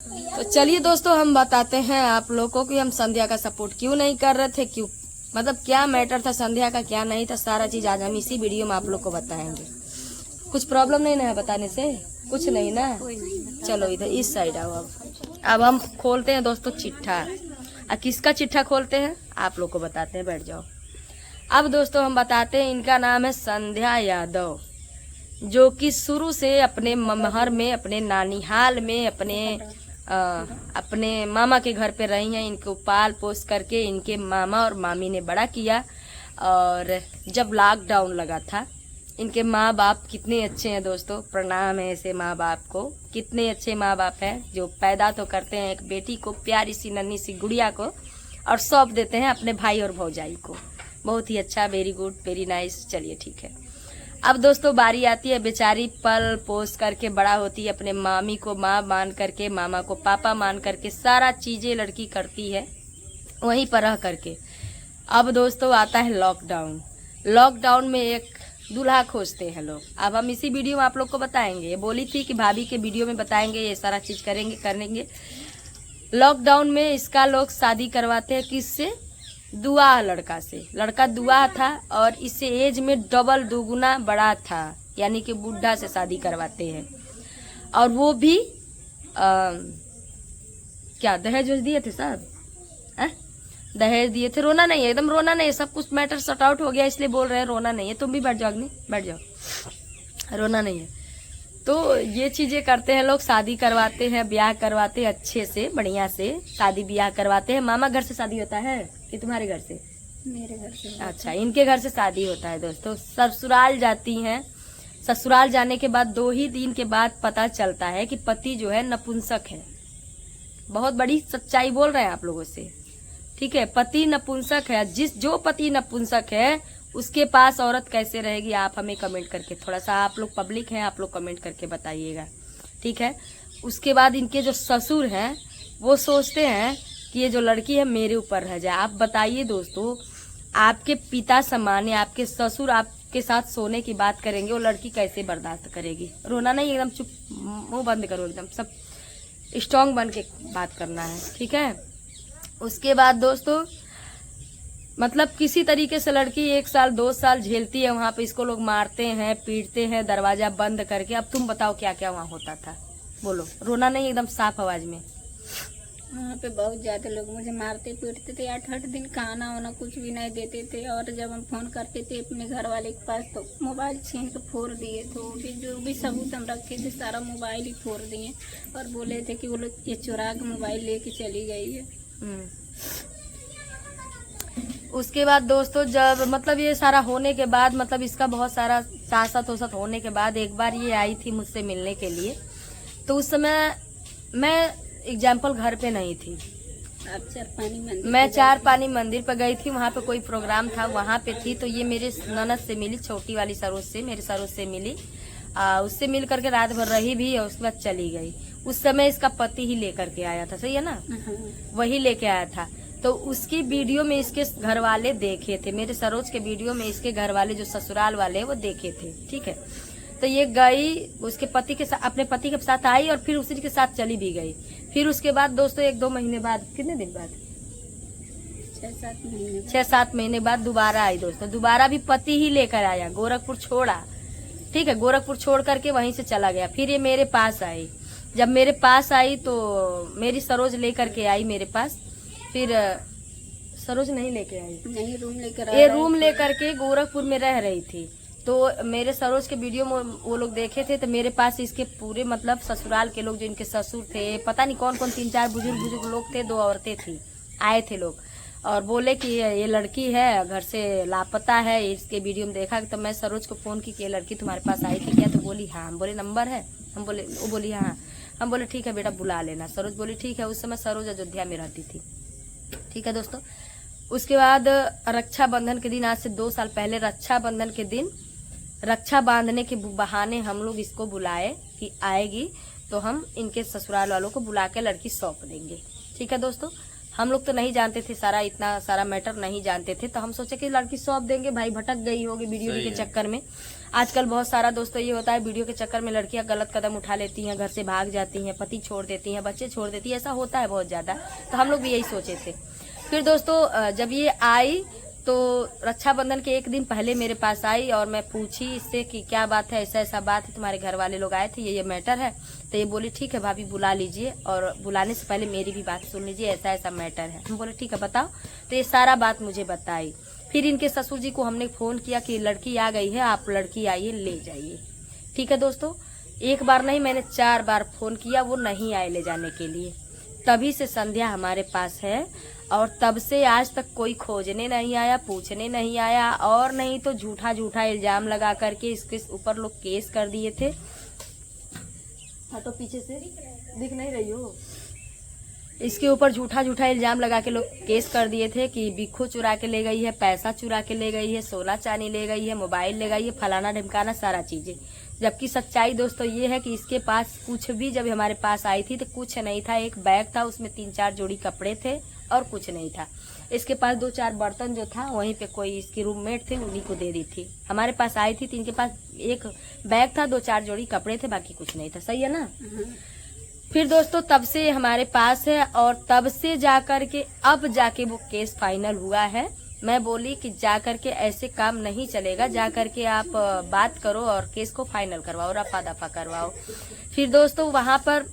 तो चलिए दोस्तों, हम बताते हैं आप लोगों को कि हम संध्या का सपोर्ट क्यों नहीं कर रहे थे, क्यों मतलब क्या मैटर था संध्या का, क्या नहीं था, सारा चीज आज हम इसी वीडियो में आप लोग को बताएंगे। कुछ प्रॉब्लम नहीं ना है बताने से, कुछ नहीं ना। चलो इधर इस साइड आओ। अब हम खोलते हैं दोस्तों चिट्ठा। किसका चिट्ठा खोलते हैं आप लोग को बताते हैं, बैठ जाओ। अब दोस्तों हम बताते हैं, इनका नाम है संध्या यादव, जो कि शुरू से अपने ममहर में, अपने नानीहाल में, अपने मामा के घर पे रही हैं। इनको पाल पोस करके इनके मामा और मामी ने बड़ा किया। और जब लॉकडाउन लगा था, इनके माँ बाप कितने अच्छे हैं दोस्तों, प्रणाम है ऐसे माँ बाप को। कितने अच्छे माँ बाप हैं जो पैदा तो करते हैं एक बेटी को, प्यारी सी नन्ही सी गुड़िया को, और सौंप देते हैं अपने भाई और भौजाई को। बहुत ही अच्छा, वेरी गुड, वेरी नाइस। चलिए ठीक है। अब दोस्तों बारी आती है, बेचारी पल पोस करके बड़ा होती है, अपने मामी को माँ मान करके, मामा को पापा मान करके, सारा चीजें लड़की करती है वहीं पर रह करके। अब दोस्तों आता है लॉकडाउन। लॉकडाउन में एक दूल्हा खोजते हैं लोग। अब हम इसी वीडियो में आप लोग को बताएंगे। ये बोली थी कि भाभी के वीडियो में बताएंगे, ये सारा चीज करेंगे। लॉकडाउन में इसका लोग शादी करवाते हैं किससे, दुआ लड़का से। लड़का दुआ था और इससे एज में डबल दुगुना बड़ा था, यानी कि बुढ़ा से शादी करवाते हैं। और वो भी क्या दहेज दिए थे साहब, दहेज दिए थे। रोना नहीं है, एकदम रोना नहीं है, सब कुछ मैटर सॉर्ट आउट हो गया, इसलिए बोल रहे हैं रोना नहीं है। तुम भी बैठ जाओ अग्नि, बैठ जाओ, रोना नहीं है। तो ये चीजें करते हैं लोग, शादी करवाते हैं, ब्याह करवाते हैं, अच्छे से बढ़िया से शादी ब्याह करवाते हैं। मामा घर से शादी होता है कि तुम्हारे घर से? मेरे घर से। अच्छा, इनके घर से शादी होता है दोस्तों। ससुराल जाती हैं। ससुराल जाने के बाद 2 ही दिन के बाद पता चलता है कि पति जो है नपुंसक है। बहुत बड़ी सच्चाई बोल रहे हैं आप लोगों से, ठीक है। पति नपुंसक है। जो पति नपुंसक है उसके पास औरत कैसे रहेगी, आप हमें कमेंट करके, थोड़ा सा आप लोग पब्लिक हैं, आप लोग कमेंट करके बताइएगा, ठीक है। उसके बाद इनके जो ससुर हैं वो सोचते हैं कि ये जो लड़की है मेरे ऊपर रह जाए। आप बताइए दोस्तों, आपके पिता समान, आपके ससुर आपके साथ सोने की बात करेंगे, वो लड़की कैसे बर्दाश्त करेगी? रोना नहीं, एकदम चुप, मुंह बंद करो, एकदम सब स्ट्रांग बन के बात करना है, ठीक है। उसके बाद दोस्तों मतलब किसी तरीके से लड़की 1 साल 2 साल झेलती है वहाँ पे। इसको लोग मारते हैं, पीटते हैं, दरवाजा बंद करके। अब तुम बताओ क्या क्या वहाँ होता था, बोलो। रोना नहीं, एकदम साफ आवाज में। वहाँ पे बहुत ज्यादा लोग मुझे मारते पीटते थे। 8-8 दिन खाना वाना कुछ भी नहीं देते थे। और जब हम फोन करते थे अपने घर वाले के पास तो मोबाइल छीन के फोड़ दिए। तो भी जो भी सबूत हम रखे थे सारा मोबाइल ही फोड़ दिए। और बोले थे कि वो लोग ये चुरा के मोबाइल लेके चली गई है। उसके बाद दोस्तों जब मतलब ये सारा होने के बाद, मतलब इसका बहुत सारा सासत ओसत होने के बाद, एक बार ये आई थी मुझसे मिलने के लिए। तो उस समय मैं एग्जाम्पल घर पे नहीं थी, आप चारपानी मंदिर, मैं चारपानी मंदिर पर गई थी। वहाँ पे कोई प्रोग्राम था, वहाँ पे थी। तो ये मेरे ननद से मिली, छोटी वाली सरोज से, मेरे सरोज से मिली। उससे मिल करके रात भर रही भी और उसके बाद चली गई। उस समय इसका पति ही लेकर के आया था, सही है ना, वही लेके आया था। तो उसकी वीडियो में इसके घर वाले देखे थे, मेरे सरोज के वीडियो में इसके घर वाले जो ससुराल वाले वो देखे थे, ठीक है। तो ये गई उसके पति के साथ, अपने पति के साथ आई और फिर उसी के साथ चली भी गई। फिर उसके बाद दोस्तों 1-2 महीने बाद, कितने दिन बाद, 6-7 महीने बाद दोबारा आई दोस्तों। दोबारा भी पति ही लेकर आया, गोरखपुर छोड़ा, ठीक है। गोरखपुर छोड़ करके वहीं से चला गया। फिर ये मेरे पास आई। जब मेरे पास आई तो मेरी सरोज लेकर के आई मेरे पास। फिर सरोज नहीं लेके आई, नहीं रूम लेकर, ये रूम लेकर के गोरखपुर में रह रही थी। तो मेरे सरोज के वीडियो में वो लोग देखे थे। तो मेरे पास इसके पूरे मतलब ससुराल के लोग, जो इनके ससुर थे, पता नहीं कौन कौन, 3-4 बुजुर्ग लोग थे, 2 औरतें थी, आए थे लोग। और बोले कि ये लड़की है, घर से लापता है। इसके वीडियो में देखा। तो मैं सरोज को फोन की कि ये लड़की तुम्हारे पास आई थी क्या? तो बोली हाँ। हम बोले नंबर है? हम बोले, वो बोली हाँ। हम बोले ठीक है बेटा बुला लेना। सरोज बोली ठीक है। उस समय सरोज अयोध्या में रहती थी, ठीक है दोस्तों। उसके बाद रक्षाबंधन के दिन, आज से 2 साल पहले रक्षाबंधन के दिन, रक्षा बांधने के बहाने हम लोग इसको बुलाए कि आएगी तो हम इनके ससुराल वालों को बुला के लड़की सौंप देंगे, ठीक है दोस्तों। हम लोग तो नहीं जानते थे, सारा इतना सारा मैटर नहीं जानते थे, तो हम सोचे कि लड़की सौंप देंगे, भाई भटक गई होगी वीडियो के चक्कर में। आजकल बहुत सारा दोस्तों ये होता है, वीडियो के चक्कर में लड़कियां गलत कदम उठा लेती हैं, घर से भाग जाती हैं, पति छोड़ देती हैं, बच्चे छोड़ देती हैं, ऐसा होता है बहुत ज्यादा। तो हम लोग भी यही सोचे थे। फिर दोस्तों जब ये आई तो रक्षाबंधन के एक दिन पहले मेरे पास आई और मैं पूछी इससे कि क्या बात है, ऐसा ऐसा बात है, तुम्हारे घर वाले लोग आए थे, ये मैटर है। तो ये बोली ठीक है भाभी बुला लीजिए, और बुलाने से पहले मेरी भी बात सुन लीजिए, ऐसा ऐसा मैटर है। हम बोले ठीक है बताओ। तो ये सारा बात मुझे बताई। फिर इनके ससुर जी को हमने फोन किया कि लड़की आ गई है, आप लड़की आइए ले जाइए। ठीक है दोस्तों, एक बार नहीं मैंने 4 बार फोन किया, वो नहीं आए ले जाने के लिए। तभी से संध्या हमारे पास है और तब से आज तक कोई खोजने नहीं आया, पूछने नहीं आया, और नहीं तो झूठा झूठा इल्जाम लगा करके इसके ऊपर लोग केस कर दिए थे। हाँ तो पीछे से दिख नहीं रही हो, इसके ऊपर झूठा झूठा इल्जाम लगा के लोग केस कर दिए थे कि बिक्खू चुरा के ले गई है, पैसा चुरा के ले गई है, सोना चांदी ले गई है, मोबाइल ले गई है, फलाना ढिमकाना सारा चीजें। जबकि सच्चाई दोस्तों ये है कि इसके पास कुछ भी, जब हमारे पास आई थी तो कुछ नहीं था। एक बैग था, उसमें 3-4 जोड़ी कपड़े थे और कुछ नहीं था। इसके पास 2-4 बर्तन जो था वहीं पे कोई इसकी रूममेट थे, उन्हीं को दे दी थी। हमारे पास आई थी तो इनके पास एक बैग था, 2-4 जोड़ी कपड़े थे, बाकी कुछ नहीं था। सही है ना। फिर दोस्तों तब से हमारे पास है और तब से जाकर के अब जाके वो केस फाइनल हुआ है। मैं बोली कि जाकर के ऐसे काम नहीं चलेगा, जाकर के आप बात करो और केस को फाइनल करवाओ, रफा दफा करवाओ। फिर दोस्तों वहां पर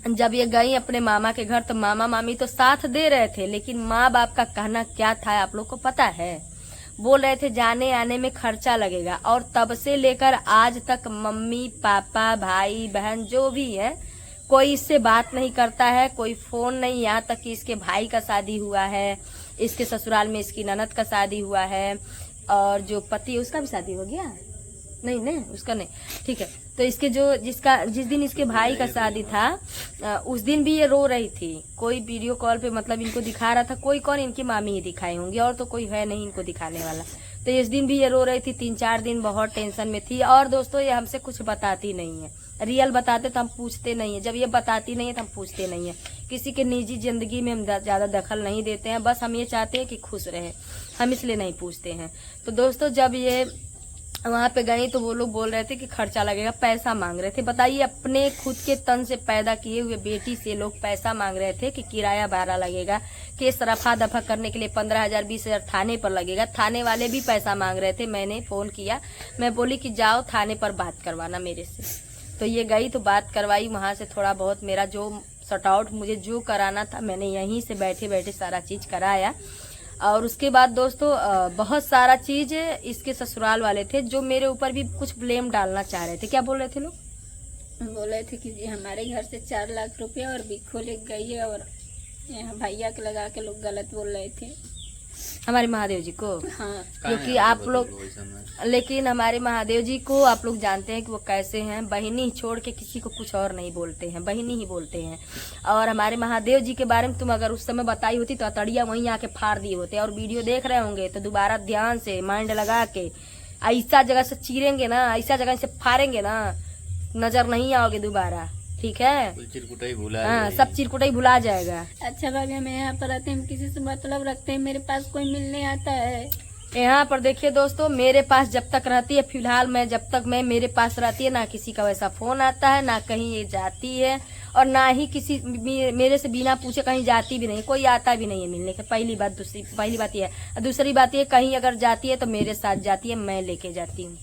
जब ये गई अपने मामा के घर तो मामा मामी तो साथ दे रहे थे, लेकिन माँ बाप का कहना क्या था आप लोग को पता है। बोल रहे थे जाने आने में खर्चा लगेगा, और तब से लेकर आज तक मम्मी पापा भाई बहन जो भी है कोई इससे बात नहीं करता है, कोई फोन नहीं। यहाँ तक कि इसके भाई का शादी हुआ है, इसके ससुराल में इसकी ननद का शादी हुआ है, और जो पति है उसका भी शादी हो गया नहीं उसका नहीं। ठीक है, तो इसके जिस दिन इसके भाई का शादी था उस दिन भी ये रो रही थी। कोई वीडियो कॉल पे मतलब इनको दिखा रहा था, कोई कौन, इनकी मामी ही दिखाई होंगी, और तो कोई है नहीं इनको दिखाने वाला। तो इस दिन भी ये रो रही थी, 3-4 दिन बहुत टेंशन में थी। और दोस्तों ये हमसे कुछ बताती नहीं है, रियल बताते तो हम पूछते नहीं है, जब ये बताती नहीं है तो हम पूछते नहीं है। किसी के निजी जिंदगी में हम ज्यादा दखल नहीं देते हैं, बस हम ये चाहते हैं कि खुश रहे, हम इसलिए नहीं पूछते हैं। तो दोस्तों जब ये वहां पे गई तो वो लोग बोल रहे थे कि खर्चा लगेगा, पैसा मांग रहे थे। बताइए अपने खुद के तन से पैदा किए हुए बेटी से लोग पैसा मांग रहे थे कि किराया भाड़ा लगेगा, केस रफा दफा करने के लिए 15,000 20,000 थाने पर लगेगा। थाने वाले भी पैसा मांग रहे थे। मैंने फोन किया, मैं बोली कि जाओ थाने पर बात करवाना मेरे से। तो ये गई तो बात करवाई, वहां से थोड़ा बहुत मेरा जो सॉर्ट आउट मुझे जो कराना था मैंने यहीं से बैठे बैठे सारा चीज कराया। और उसके बाद दोस्तों बहुत सारा चीज इसके ससुराल वाले थे जो मेरे ऊपर भी कुछ ब्लेम डालना चाह रहे थे। क्या बोल रहे थे लोग? बोल रहे थे कि जी हमारे घर से 4 लाख रुपया और बिक्खू ले गई है, और यहाँ भैया के लगा के लोग गलत बोल रहे थे हमारे महादेव जी को। हाँ, क्योंकि आप लोग, लेकिन हमारे महादेव जी को आप लोग जानते हैं कि वो कैसे हैं, बहिनी छोड़ के किसी को कुछ और नहीं बोलते हैं, बहिनी ही बोलते हैं। और हमारे महादेव जी के बारे में तुम अगर उस समय बताई होती तो अतड़िया वहीं आके फाड़ दिए होते। और वीडियो देख रहे होंगे तो दोबारा ध्यान से माइंड लगा के ऐसा जगह से चीरेंगे ना, ऐसा जगह से फाड़ेंगे ना, नजर नहीं आओगे दोबारा। ठीक है, चिरकुटाई भुला, हाँ सब चिरकुटाई भुला जाएगा। अच्छा भाभी हम यहाँ पर आते हैं, हम किसी से मतलब रखते हैं, मेरे पास कोई मिलने आता है यहाँ पर देखिए दोस्तों, मेरे पास जब तक रहती है, फिलहाल मैं जब तक मैं मेरे पास रहती है, ना किसी का वैसा फोन आता है, ना कहीं ये जाती है, और ना ही किसी मेरे से बिना पूछे कहीं जाती भी नहीं, कोई आता भी नहीं है मिलने के। पहली बात ये है। दूसरी बात ये, कहीं अगर जाती है तो मेरे साथ जाती है, मैं लेके जाती हूँ।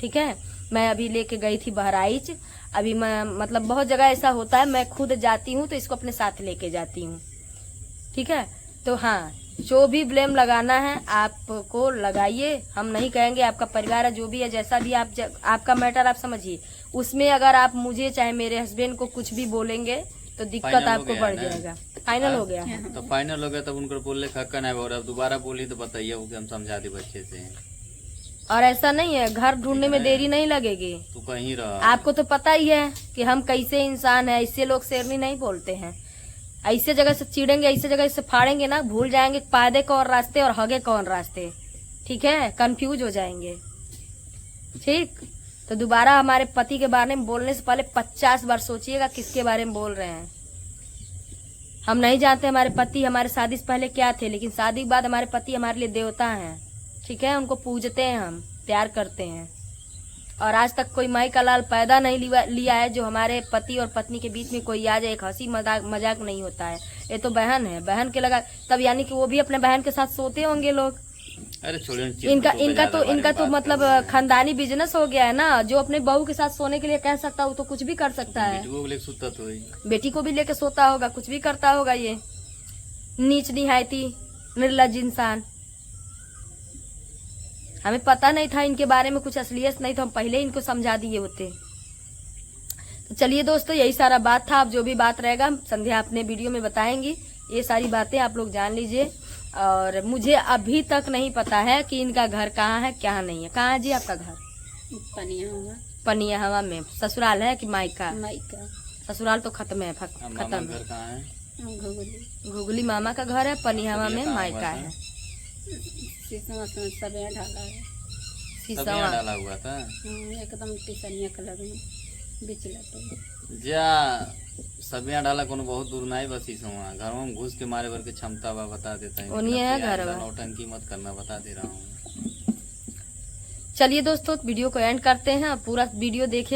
ठीक है, मैं अभी लेके गई थी बहराइच, अभी मैं मतलब बहुत जगह ऐसा होता है मैं खुद जाती हूँ तो इसको अपने साथ लेके जाती हूँ। ठीक है, तो हाँ जो भी ब्लेम लगाना है आपको लगाइए, हम नहीं कहेंगे। आपका परिवार है जो भी है, जैसा भी आपका मैटर आप समझिए, उसमें अगर आप मुझे चाहे मेरे हस्बैंड को कुछ भी बोलेंगे तो दिक्कत आपको बढ़ जाएगा। फाइनल हो गया है तो फाइनल हो गया, तब उनको बोलने का हक नहीं। और अब दोबारा बोली तो बताइए कि हम समझा दे बच्चे से। और ऐसा नहीं है, घर ढूंढने में देरी नहीं लगेगी। तू कहीं रहा, आपको तो पता ही है कि हम कैसे इंसान है, इससे लोग शेरनी नहीं बोलते हैं। ऐसे जगह से चिड़ेंगे, ऐसे जगह से फाड़ेंगे ना, भूल जाएंगे पादे कौन रास्ते और हगे कौन रास्ते। ठीक है, कंफ्यूज हो जाएंगे। ठीक, तो दोबारा हमारे पति के बारे में बोलने से पहले 50 बार सोचिएगा किसके बारे में बोल रहे हैं। हम नहीं जानते हमारे पति हमारे शादी से पहले क्या थे, लेकिन शादी के बाद हमारे पति हमारे लिए देवता हैं। ठीक है, उनको पूजते हैं, हम प्यार करते हैं। और आज तक कोई माई का लाल पैदा नहीं लिया है जो हमारे पति और पत्नी के बीच में कोई आ जाए। एक हंसी मजाक नहीं होता है। ये तो बहन है, बहन के लगा तब यानी कि वो भी अपने बहन के साथ सोते होंगे लोग। अरे छोड़ो इनका तो मतलब खानदानी बिजनेस हो गया है ना। जो अपने बहू के साथ सोने के लिए कह सकता है वो तो कुछ भी कर सकता है। बेटी को भी लेके सोता होगा, कुछ भी करता होगा। ये नीच निहायती निर्लज्ज इंसान। हमें पता नहीं था इनके बारे में, कुछ असलियत नहीं तो हम पहले इनको समझा दिए होते। तो चलिए दोस्तों, यही सारा बात था। अब जो भी बात रहेगा संध्या अपने वीडियो में बताएंगी। ये सारी बातें आप लोग जान लीजिए। और मुझे अभी तक नहीं पता है कि इनका घर कहाँ है क्या नहीं है। कहाँ है जी आपका घर? पनिया हवा में। ससुराल है कि मायका? ससुराल तो खत्म है, खत्म है। घुगली मामा का घर है, पनिया हवा में मायका है। शीशवा डाला हुआ था एकदम टिसनिया कलर में बिचला जा सबिया डाला कोनो बहुत दूर नहीं, बस शीशवा घर में घुस के मारे भर के क्षमता बता देता है। उन्हीं है घर में। नौटंकी मत करना, बता दे रहा हूँ। चलिए दोस्तों, वीडियो को एंड करते हैं। पूरा वीडियो देखे।